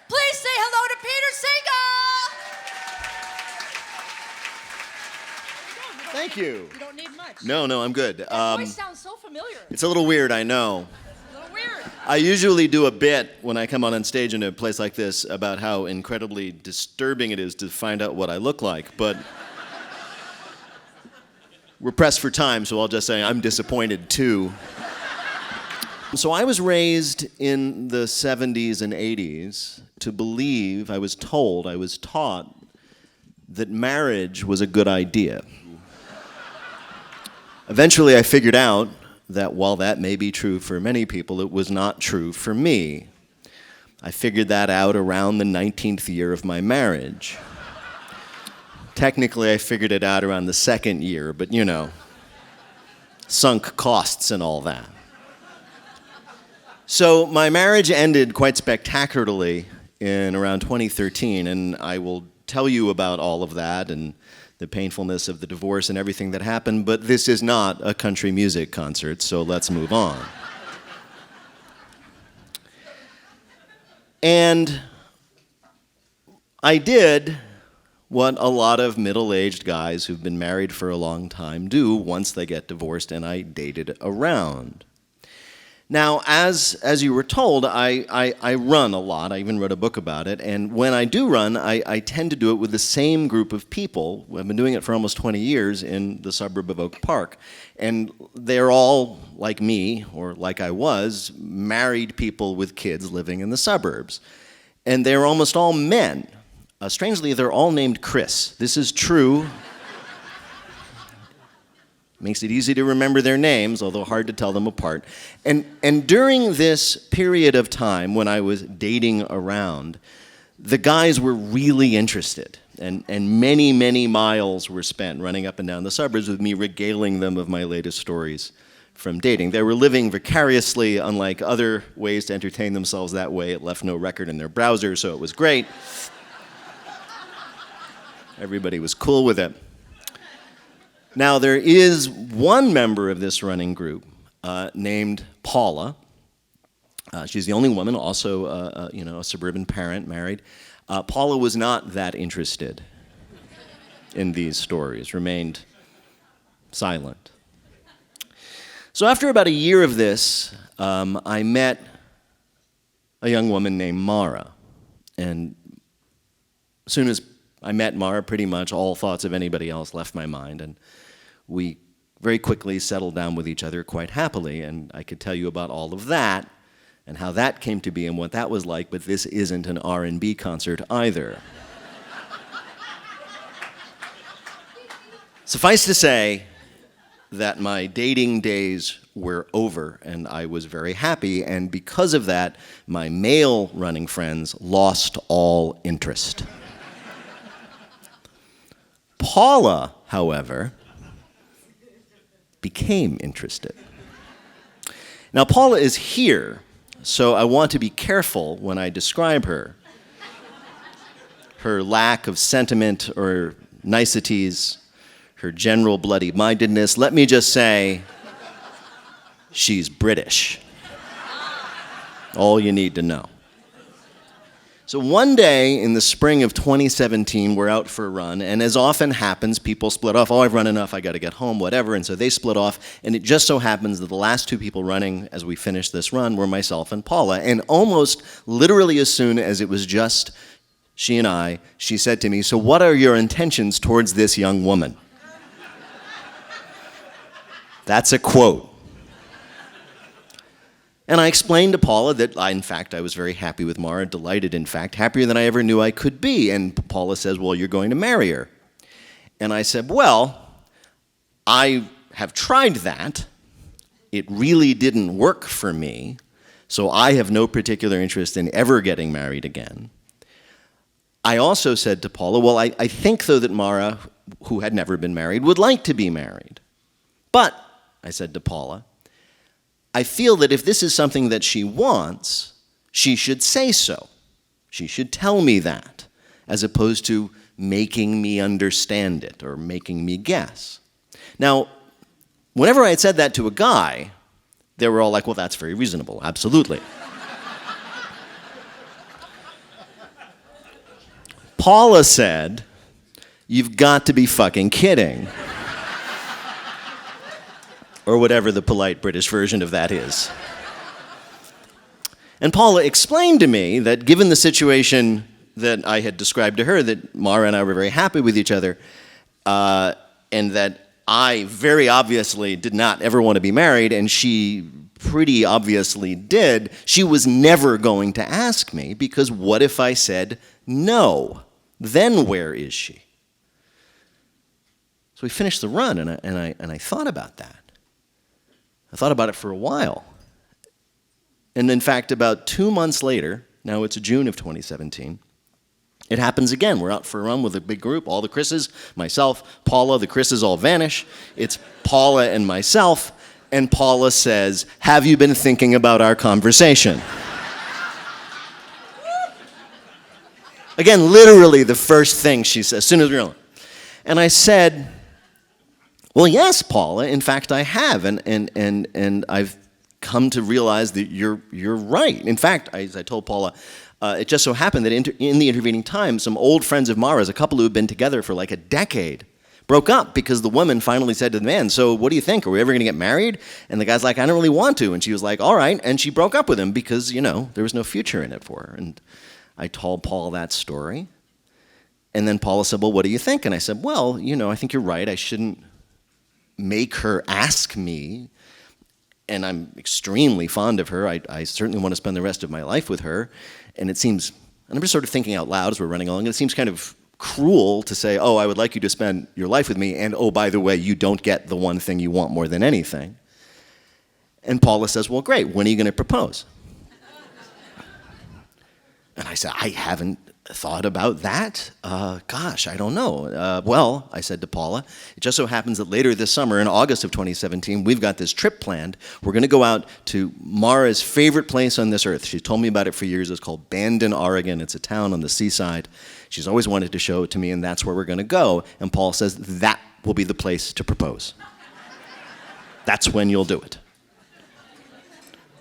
Please say hello to Peter Sagal! Thank you. You don't need much. No, I'm good. That voice sounds so familiar. It's a little weird, I know. A little weird. I usually do a bit when I come on stage in a place like this about how incredibly disturbing it is to find out what I look like, but we're pressed for time, so I'll just say I'm disappointed too. So I was raised in the 70s and 80s to believe, I was taught that marriage was a good idea. Eventually I figured out that while that may be true for many people, it was not true for me. I figured that out around the 19th year of my marriage. Technically, I figured it out around the second year, but you know, sunk costs and all that. So my marriage ended quite spectacularly in around 2013, and I will tell you about all of that and the painfulness of the divorce and everything that happened, but this is not a country music concert, so let's move on. And I did what a lot of middle-aged guys who've been married for a long time do once they get divorced, and I dated around. Now, as you were told, I run a lot. I even wrote a book about it. And when I do run, I tend to do it with the same group of people. I've been doing it for almost 20 years in the suburb of Oak Park. And they're all, like me, or like I was, married people with kids living in the suburbs. And they're almost all men. Strangely, they're all named Chris. This is true. Makes it easy to remember their names, although hard to tell them apart. And during this period of time when I was dating around, the guys were really interested. And many, many miles were spent running up and down the suburbs with me regaling them of my latest stories from dating. They were living vicariously, unlike other ways to entertain themselves that way. It left no record in their browser, so it was great. Everybody was cool with it. Now, there is one member of this running group named Paula. She's the only woman, also a suburban parent, married. Paula was not that interested in these stories, remained silent. So after about a year of this, I met a young woman named Mara. And as soon as I met Mara, pretty much all thoughts of anybody else left my mind, and we very quickly settled down with each other quite happily, and I could tell you about all of that and how that came to be and what that was like, but this isn't an R&B concert either. Suffice to say that my dating days were over, and I was very happy, and because of that, my male running friends lost all interest. Paula, however, became interested. Now, Paula is here, so I want to be careful when I describe her. Her lack of sentiment or niceties, her general bloody-mindedness. Let me just say, she's British. All you need to know. So one day in the spring of 2017, we're out for a run, and as often happens, people split off. Oh, I've run enough, I gotta get home, whatever, and so they split off, and it just so happens that the last two people running as we finished this run were myself and Paula, and almost literally as soon as it was just she and I, she said to me, "So what are your intentions towards this young woman?" That's a quote. And I explained to Paula that, in fact, I was very happy with Mara, delighted, in fact, happier than I ever knew I could be. And Paula says, "Well, you're going to marry her." And I said, "Well, I have tried that. It really didn't work for me, so I have no particular interest in ever getting married again." I also said to Paula, "Well, I think, though, that Mara, who had never been married, would like to be married. But," I said to Paula, "I feel that if this is something that she wants, she should say so. She should tell me that, as opposed to making me understand it or making me guess." Now, whenever I had said that to a guy, they were all like, "Well, that's very reasonable, absolutely." Paula said, "You've got to be fucking kidding." Or whatever the polite British version of that is. And Paula explained to me that given the situation that I had described to her, that Mara and I were very happy with each other, and that I very obviously did not ever want to be married, and she pretty obviously did, she was never going to ask me, because what if I said no? Then where is she? So we finished the run, and I thought about that. I thought about it for a while. And in fact, about 2 months later, now it's June of 2017, it happens again. We're out for a run with a big group, all the Chris's, myself, Paula, the Chris's all vanish. It's Paula and myself, and Paula says, "Have you been thinking about our conversation?" Again, literally the first thing she says, as soon as we're on. And I said, "Well, yes, Paula, in fact, I have, and I've come to realize that you're right. In fact," as I told Paula, it just so happened that in the intervening time, some old friends of Mara's, a couple who had been together for like a decade, broke up because the woman finally said to the man, "So what do you think? Are we ever going to get married?" And the guy's like, "I don't really want to." And she was like, "All right." And she broke up with him because, there was no future in it for her. And I told Paula that story. And then Paula said, "Well, what do you think?" And I said, "Well, I think you're right. I shouldn't make her ask me, and I'm extremely fond of her. I certainly want to spend the rest of my life with her, and it seems," and I'm just sort of thinking out loud as we're running along, and it seems kind of cruel to say, "Oh, I would like you to spend your life with me, and oh, by the way, you don't get the one thing you want more than anything." And Paula says, "Well, great, when are you going to propose?" And I said, "I haven't thought about that. Gosh, I don't know." Well, I said to Paula, it just so happens that later this summer, in August of 2017, we've got this trip planned. We're going to go out to Mara's favorite place on this earth. She's told me about it for years. It's called Bandon, Oregon. It's a town on the seaside. She's always wanted to show it to me, and that's where we're going to go. And Paul says, "That will be the place to propose. That's when you'll do it."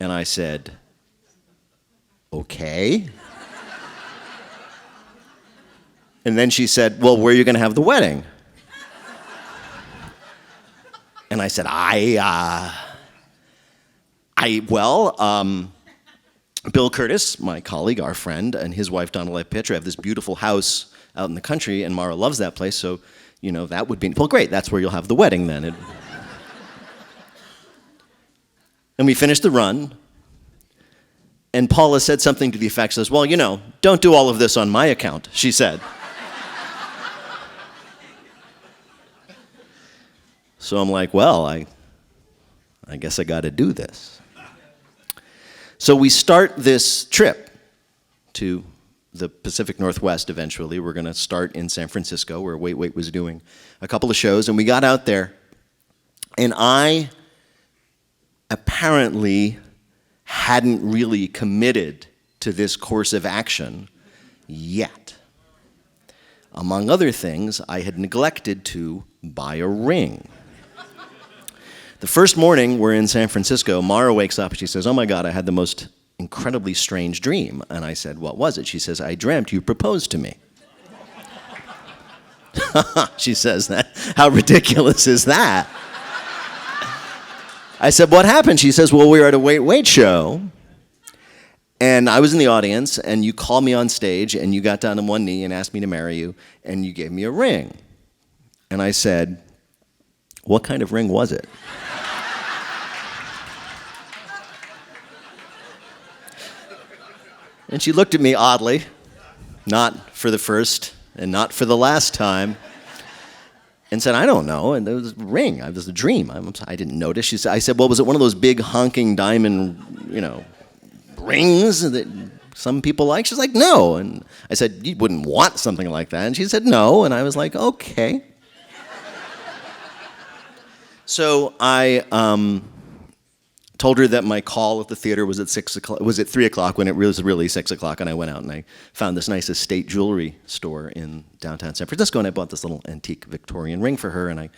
And I said, "Okay." And then she said, "Well, where are you going to have the wedding?" And I said, Bill Curtis, my colleague, our friend, and his wife, Donna Pitcher, have this beautiful house out in the country, and Mara loves that place, so, that would be, well, great, that's where you'll have the wedding then. And we finished the run, and Paula said something to the effect, says, "Well, don't do all of this on my account," she said. So I'm like, well, I guess I got to do this. So we start this trip to the Pacific Northwest eventually. We're going to start in San Francisco, where Wait Wait was doing a couple of shows. And we got out there, and I apparently hadn't really committed to this course of action yet. Among other things, I had neglected to buy a ring. The first morning we're in San Francisco, Mara wakes up and she says, "Oh my God, I had the most incredibly strange dream." And I said, "What was it?" She says, "I dreamt you proposed to me." She says, "How ridiculous is that?" I said, "What happened?" She says, "Well, we were at a Wait Wait show, and I was in the audience, and you called me on stage, and you got down on one knee and asked me to marry you, and you gave me a ring." And I said, "What kind of ring was it?" And she looked at me oddly, not for the first and not for the last time, and said, "I don't know." And there was a ring. It was a dream. I didn't notice. I said, "Well, was it one of those big honking diamond, rings that some people like?" She's like, "No." And I said, "You wouldn't want something like that." And she said, "No." And I was like, "Okay." So I told her that my call at the theater was at 6 o'clock. Was at 3 o'clock when it was really 6 o'clock, and I went out and I found this nice estate jewelry store in downtown San Francisco, and I bought this little antique Victorian ring for her, and I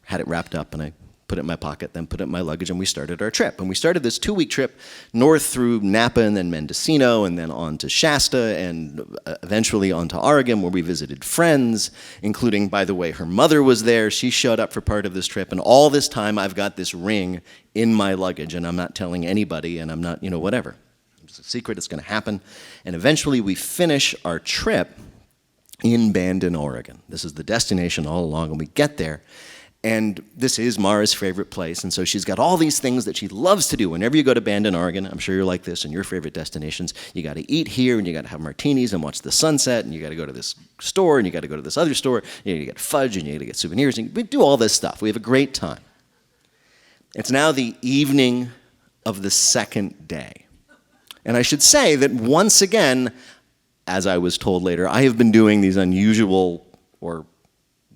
had it wrapped up, and I put it in my pocket, then put it in my luggage, and we started our trip. And we started this 2-week trip north through Napa and then Mendocino and then on to Shasta and eventually on to Oregon, where we visited friends, including, by the way, her mother was there. She showed up for part of this trip. And all this time, I've got this ring in my luggage, and I'm not telling anybody, and I'm not, whatever. It's a secret. It's going to happen. And eventually, we finish our trip in Bandon, Oregon. This is the destination all along, and we get there. And this is Mara's favorite place, and so she's got all these things that she loves to do. Whenever you go to Bandon, Oregon, I'm sure you're like this in your favorite destinations, you got to eat here, and you got to have martinis and watch the sunset, and you got to go to this store, and you got to go to this other store, you get fudge, and you got to get souvenirs, and we do all this stuff. We have a great time. It's now the evening of the second day. And I should say that once again, as I was told later, I have been doing these unusual or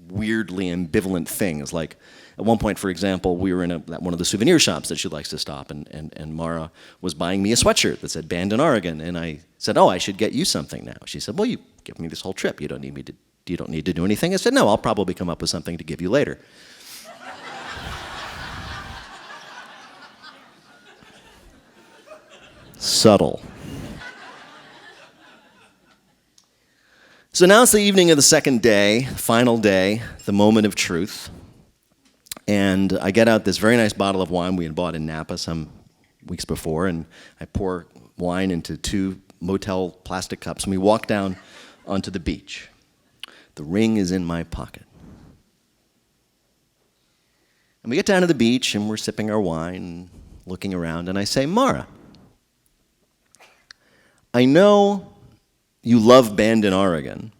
weirdly ambivalent things. Like at one point, for example, we were in one of the souvenir shops that she likes to stop, and Mara was buying me a sweatshirt that said Bandon, Oregon, and I said, "Oh, I should get you something now." She said, "Well, you give me this whole trip. You don't need to do anything." I said, "No, I'll probably come up with something to give you later." Subtle. So now it's the evening of the second day, final day, the moment of truth. And I get out this very nice bottle of wine we had bought in Napa some weeks before, and I pour wine into 2 motel plastic cups, and we walk down onto the beach. The ring is in my pocket. And we get down to the beach, and we're sipping our wine, looking around, and I say, "Mara, I know you love Bandon, Oregon,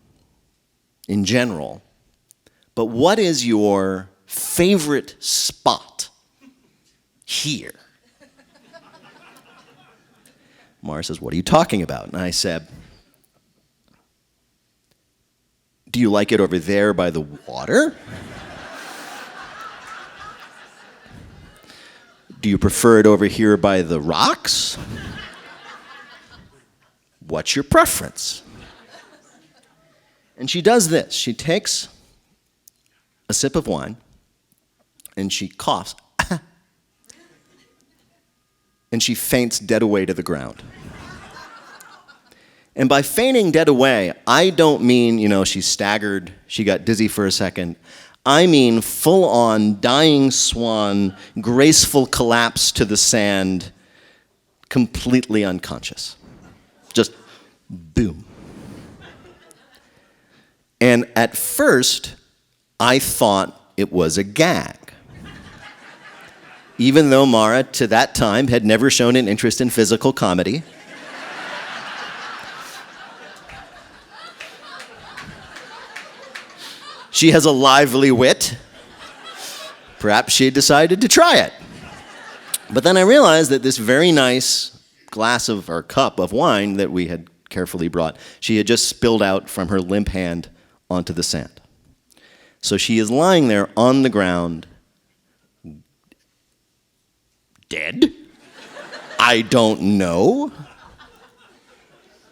in general, but what is your favorite spot here?" Mara says, "What are you talking about?" And I said, "Do you like it over there by the water? Do you prefer it over here by the rocks? What's your preference?" And she does this. She takes a sip of wine, and she coughs, and she faints dead away to the ground. And by fainting dead away, I don't mean, she staggered, she got dizzy for a second. I mean full-on dying swan, graceful collapse to the sand, completely unconscious. Just boom. And at first, I thought it was a gag. Even though Mara, to that time, had never shown an interest in physical comedy. She has a lively wit. Perhaps she had decided to try it. But then I realized that this very nice glass of, or cup of wine that we had carefully brought, she had just spilled out from her limp hand onto the sand. So she is lying there on the ground, dead? I don't know.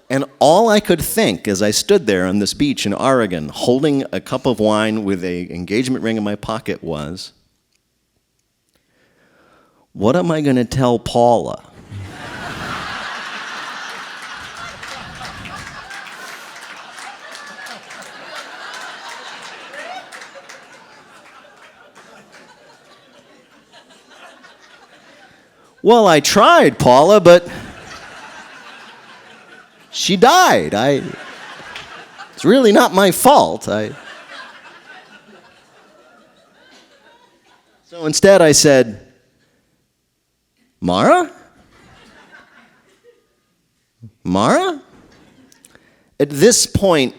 And all I could think as I stood there on this beach in Oregon, holding a cup of wine with an engagement ring in my pocket was, what am I going to tell Paula? Well, I tried, Paula, but she died. It's really not my fault. So instead I said, Mara? Mara? At this point,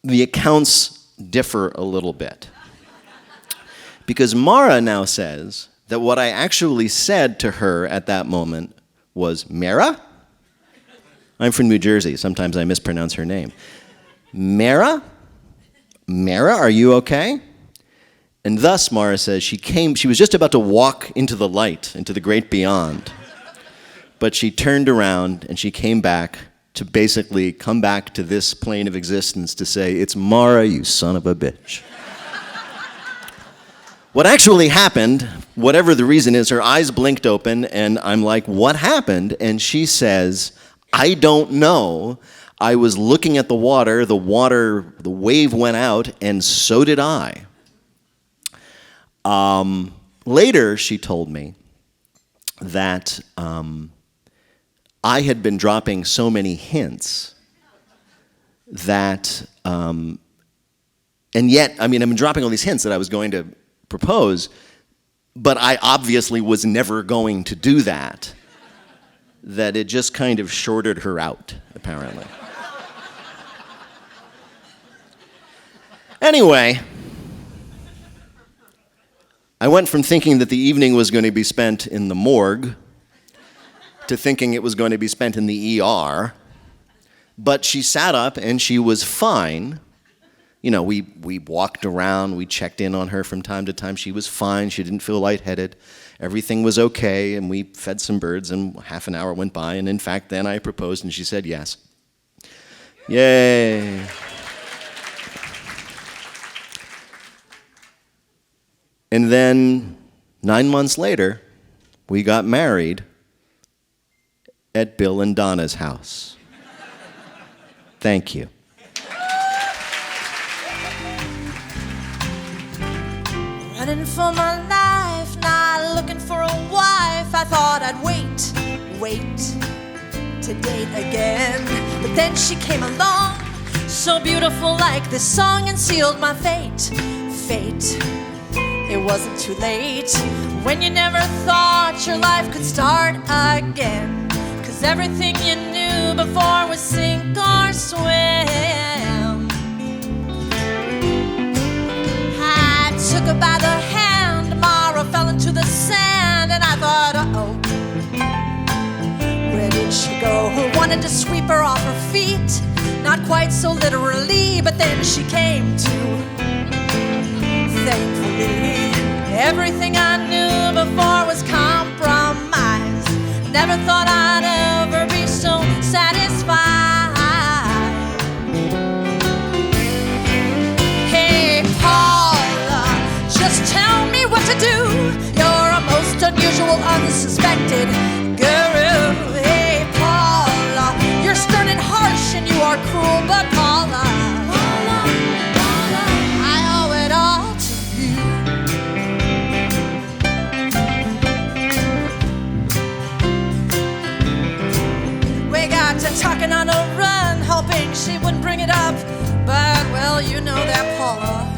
the accounts differ a little bit. Because Mara now says that what I actually said to her at that moment was, Mara? I'm from New Jersey. Sometimes I mispronounce her name. Mara? Mara, are you okay? And thus, Mara says, she was just about to walk into the light, into the great beyond. But she turned around and she came back to basically come back to this plane of existence to say, it's Mara, you son of a bitch. What actually happened, whatever the reason is, her eyes blinked open, and I'm like, what happened? And she says, I don't know. I was looking at the water, the wave went out, and so did I. Later, she told me that I had been dropping so many hints that, and yet, I've been dropping all these hints that I was going to propose, but I obviously was never going to do that. That it just kind of shorted her out, apparently. Anyway, I went from thinking that the evening was going to be spent in the morgue to thinking it was going to be spent in the ER. But she sat up and she was fine. You know, we walked around, we checked in on her from time to time. She was fine, she didn't feel lightheaded. Everything was okay, and we fed some birds, and half an hour went by, and in fact, then I proposed, and she said yes. Yay. And then 9 months later, we got married at Bill and Donna's house. Thank you. Running for my life, not looking for a wife. I thought I'd wait to date again. But then she came along, so beautiful like this song, and sealed my fate. It wasn't too late when you never thought your life could start again. 'Cause everything you knew before was sink or swim. I took her by the hand, tomorrow fell into the sand, and I thought, uh-oh, where did she go? Wanted to sweep her off her feet, not quite so literally, but then she came to. Thankfully, everything I knew before was compromised. Never thought I'd ever be so satisfied. Hey, Paula, just tell me what to do. You're a most unusual, unsuspected guru. Hey, Paula, you're stern and harsh and you are cruel, but Paula, I owe it all to you. We got to talking on a run, hoping she wouldn't bring it up, but well, you know that Paula.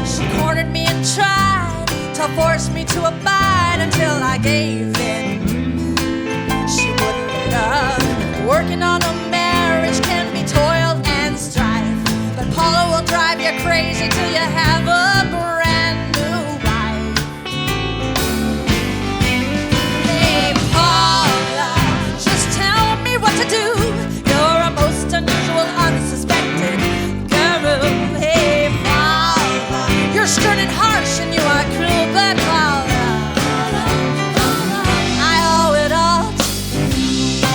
She cornered me and tried to force me to abide until I gave in. She wouldn't let up. Working on a marriage can be toil and strife, but Paula will drive you crazy till you have a brand new wife. Hey, Paula, just tell me what to do. You're a most unusual, unsuspected guru. Hey, Paula, you're stern and harsh and you are cruel, but Paula, I owe it all to you.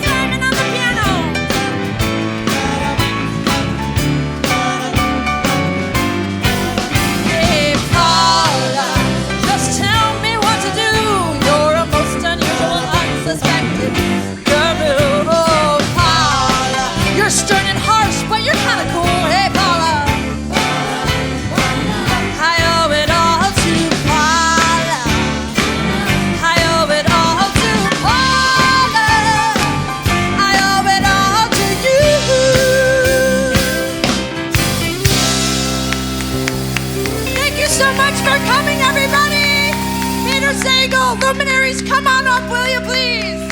Simon on the piano. Hey, Paula, just tell me what to do. You're a most unusual, unsuspected guru. Oh, Paula, you're stern and harsh, but you're kind of cool. Hey, Paula, I owe it all to Paula. I owe it all to Paula. I owe it all to you. Thank you so much for coming, everybody. Peter Sagal, luminaries, come on up, will you please?